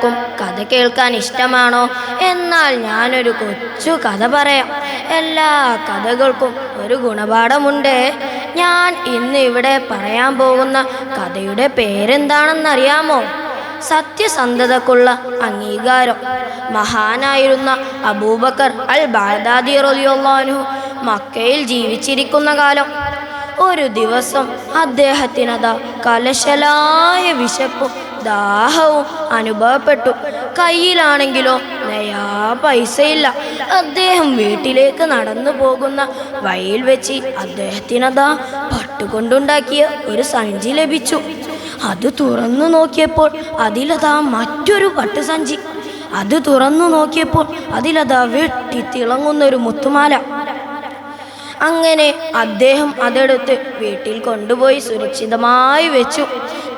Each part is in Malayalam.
എല്ലാവർക്കും കഥ കേൾക്കാൻ ഇഷ്ടമാണോ? എന്നാൽ ഞാനൊരു കൊച്ചു കഥ പറയാം. എല്ലാ കഥകൾക്കും ഒരു ഗുണപാഠമുണ്ട്. ഞാൻ ഇന്ന് ഇവിടെ പറയാൻ പോകുന്ന കഥയുടെ പേരെന്താണെന്നറിയാമോ? സത്യസന്ധതക്കുള്ള അംഗീകാരം. മഹാനായിരുന്ന അബൂബക്കർ അൽ ബഗ്ദാദി റളിയല്ലാഹു അൻഹു മക്കയിൽ ജീവിച്ചിരിക്കുന്ന കാലം. ഒരു ദിവസം അദ്ദേഹത്തിനതാ കലശലായ വിശപ്പും ദാഹവും അനുഭവപ്പെട്ടു. കയ്യിലാണെങ്കിലോ നയാ പൈസയില്ല. അദ്ദേഹം വീട്ടിലേക്ക് നടന്നു പോകുന്ന വഴിയിൽ വെച്ച് അദ്ദേഹത്തിനതാ പട്ടുകൊണ്ടുണ്ടാക്കിയ ഒരു സഞ്ചി ലഭിച്ചു. അത് തുറന്നു നോക്കിയപ്പോൾ അതിലതാ മറ്റൊരു പട്ടുസഞ്ചി. അത് തുറന്നു നോക്കിയപ്പോൾ അതിലതാ വെട്ടിത്തിളങ്ങുന്നൊരു മുത്തുമാല. അങ്ങനെ അദ്ദേഹം അതെടുത്ത് വീട്ടിൽ കൊണ്ടുപോയി സുരക്ഷിതമായി വെച്ചു.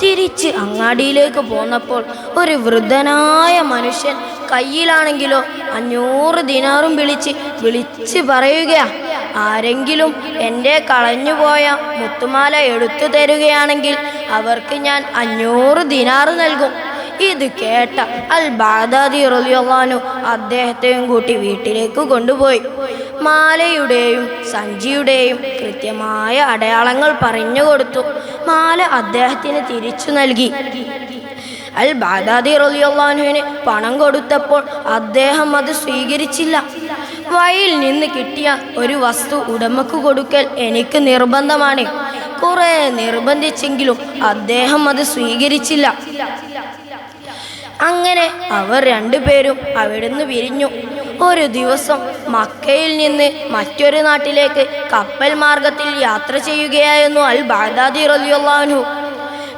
തിരിച്ച് അങ്ങാടിയിലേക്ക് പോന്നപ്പോൾ ഒരു വൃദ്ധനായ മനുഷ്യൻ കയ്യിലാണെങ്കിലോ 500 ദിനാറും വിളിച്ച് പറയുകയാ, ആരെങ്കിലും എൻ്റെ കളഞ്ഞുപോയ മുത്തുമാല എടുത്തു തരുകയാണെങ്കിൽ അവർക്ക് ഞാൻ 500 ദിനാറ് നൽകും. ഇത് കേട്ട അൽ ബഗ്ദാദി റളിയല്ലാഹു അൻഹു അദ്ദേഹത്തെയും കൂട്ടി വീട്ടിലേക്ക് കൊണ്ടുപോയി. മാലയുടെയും സഞ്ചിയുടെയും കൃത്യമായ അടയാളങ്ങൾ പറഞ്ഞു കൊടുത്തു. മാല അദ്ദേഹത്തിന് തിരിച്ചു നൽകി. അൽ ബഗ്ദാദി റളിയല്ലാഹു അൻഹുവിന് പണം കൊടുത്തപ്പോൾ അദ്ദേഹം അത് സ്വീകരിച്ചില്ല. വഴിയിൽ നിന്ന് കിട്ടിയ ഒരു വസ്തു ഉടമക്ക് കൊടുക്കൽ എനിക്ക് നിർബന്ധമാണ്. കുറെ നിർബന്ധിച്ചെങ്കിലും അദ്ദേഹം അത് സ്വീകരിച്ചില്ല. അങ്ങനെ അവർ രണ്ടുപേരും അവിടുന്ന് പിരിഞ്ഞു. ഒരു ദിവസം മക്കയിൽ നിന്ന് മറ്റൊരു നാട്ടിലേക്ക് കപ്പൽ മാർഗത്തിൽ യാത്ര ചെയ്യുകയായിരുന്നു അൽ ബഗ്ദാദി റളിയല്ലാഹു അൻഹു.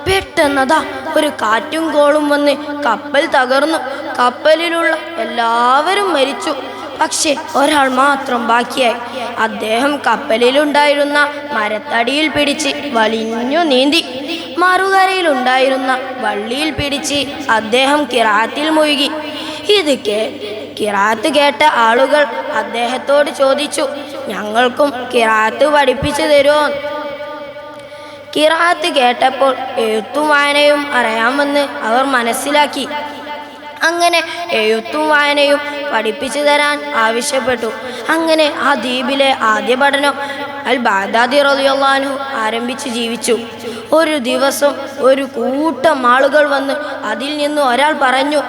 പെട്ടെന്നതാ ഒരു കാറ്റും കോളും വന്ന് കപ്പൽ തകർന്നു. കപ്പലിലുള്ള എല്ലാവരും മരിച്ചു. പക്ഷെ ഒരാൾ മാത്രം ബാക്കിയായി. അദ്ദേഹം കപ്പലിലുണ്ടായിരുന്ന മരത്തടിയിൽ പിടിച്ച് വലിഞ്ഞു നീന്തി. മറുകരയിലുണ്ടായിരുന്ന വള്ളിയിൽ പിടിച്ച് അദ്ദേഹം ഖിറാഅത്തിൽ മുഴുകി. ഖിറാഅത്ത് കേട്ട ആളുകൾ അദ്ദേഹത്തോട് ചോദിച്ചു, ഞങ്ങൾക്കും ഖിറാഅത്ത് പഠിപ്പിച്ചു തരുമോ? ഖിറാഅത്ത് കേട്ടപ്പോൾ എഴുത്തും വായനയും അറിയാമെന്ന് അവർ മനസ്സിലാക്കി. അങ്ങനെ എഴുത്തും വായനയും പഠിപ്പിച്ചു തരാൻ ആവശ്യപ്പെട്ടു. അങ്ങനെ ആ ദ്വീപിലെ ആദ്യ പഠനം അൽ ബഗ്ദാദി റളിയല്ലാഹു അൻഹു ആരംഭിച്ച് ജീവിച്ചു. ഒരു ദിവസം ഒരു കൂട്ടം ആളുകൾ വന്ന് അതിൽ നിന്ന് ഒരാൾ പറഞ്ഞു,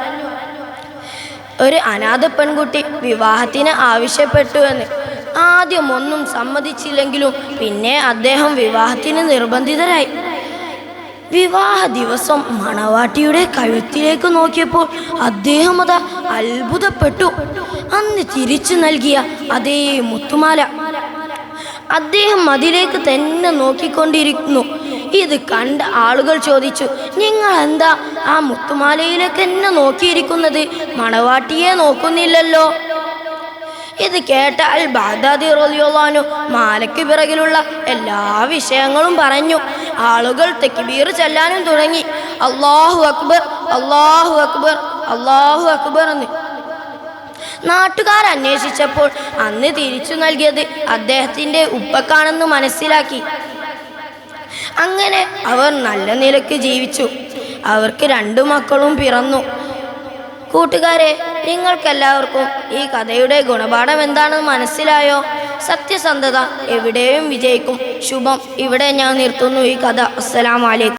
ഒരു അനാഥ പെൺകുട്ടി വിവാഹത്തിന് ആവശ്യപ്പെട്ടു എന്ന്. ആദ്യം ഒന്നും സമ്മതിച്ചില്ലെങ്കിലും പിന്നെ അദ്ദേഹം വിവാഹത്തിന് നിർബന്ധിതരായി. വിവാഹ ദിവസം മണവാട്ടിയുടെ കഴുത്തിലേക്ക് നോക്കിയപ്പോൾ അദ്ദേഹം അത് അത്ഭുതപ്പെട്ടു. അന്ന് തിരിച്ചു നൽകിയ അതേ മുത്തുമാല. അദ്ദേഹം അതിലേക്ക് തന്നെ നോക്കിക്കൊണ്ടിരിക്കുന്നു. ഇത് കണ്ട ആളുകൾ ചോദിച്ചു, നിങ്ങൾ എന്താ ആ മുത്തുമാലയിലേക്ക് തന്നെ നോക്കിയിരിക്കുന്നത്? മണവാട്ടിയെ നോക്കുന്നില്ലല്ലോ. ഇത് കേട്ട അൽ ബഗ്ദാദി റളിയല്ലാഹു അൻഹു മാലയ്ക്ക് പിറകിലുള്ള എല്ലാ വിഷയങ്ങളും പറഞ്ഞു. ആളുകൾ തക്ബീർ ചൊല്ലാനും തുടങ്ങി. അല്ലാഹു അക്ബർ, അല്ലാഹു അക്ബർ, അല്ലാഹു അക്ബർ എന്ന്. നാട്ടുകാർ അന്വേഷിച്ചപ്പോൾ അന്ന് തിരിച്ചു നൽകിയത് അദ്ദേഹത്തിൻ്റെ ഉപ്പക്കാണെന്ന് മനസ്സിലാക്കി. അങ്ങനെ അവർ നല്ല നിലയ്ക്ക് ജീവിച്ചു. അവർക്ക് 2 മക്കളും പിറന്നു. കൂട്ടുകാരെ, നിങ്ങൾക്കെല്ലാവർക്കും ഈ കഥയുടെ ഗുണപാഠം എന്താണെന്ന് മനസ്സിലായോ? സത്യസന്ധത എവിടെയും വിജയിക്കും. ശുഭം. ഇവിടെ ഞാൻ നിർത്തുന്നു ഈ കഥ. അസ്സലാമു അലൈക്കും.